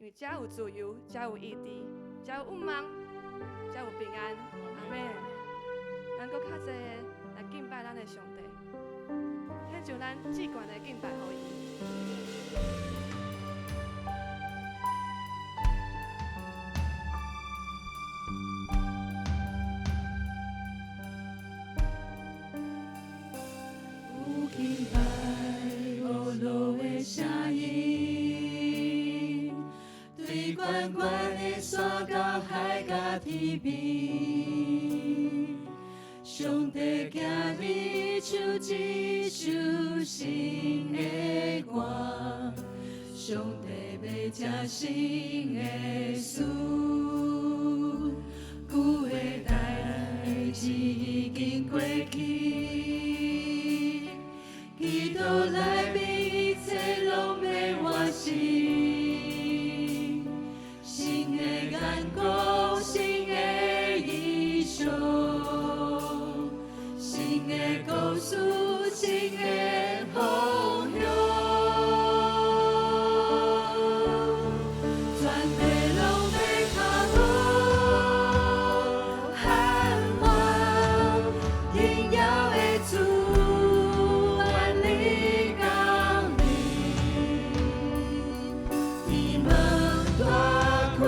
因为遮有自由，遮有意志，遮有愿望，遮有平安。阿妹，咱搁较济来敬拜咱的上帝，献上咱至悬的敬拜予伊。有敬拜雨落的声音，对悬悬的山到海甲天边，上帝行你唱一首新的歌，上帝要这新的事，旧的代志已经过去。基督来临，一切拢要完成。新的眼光，新的衣裳，新的故事，新的方向。全地拢要靠我喊话，荣耀的主。天门大开。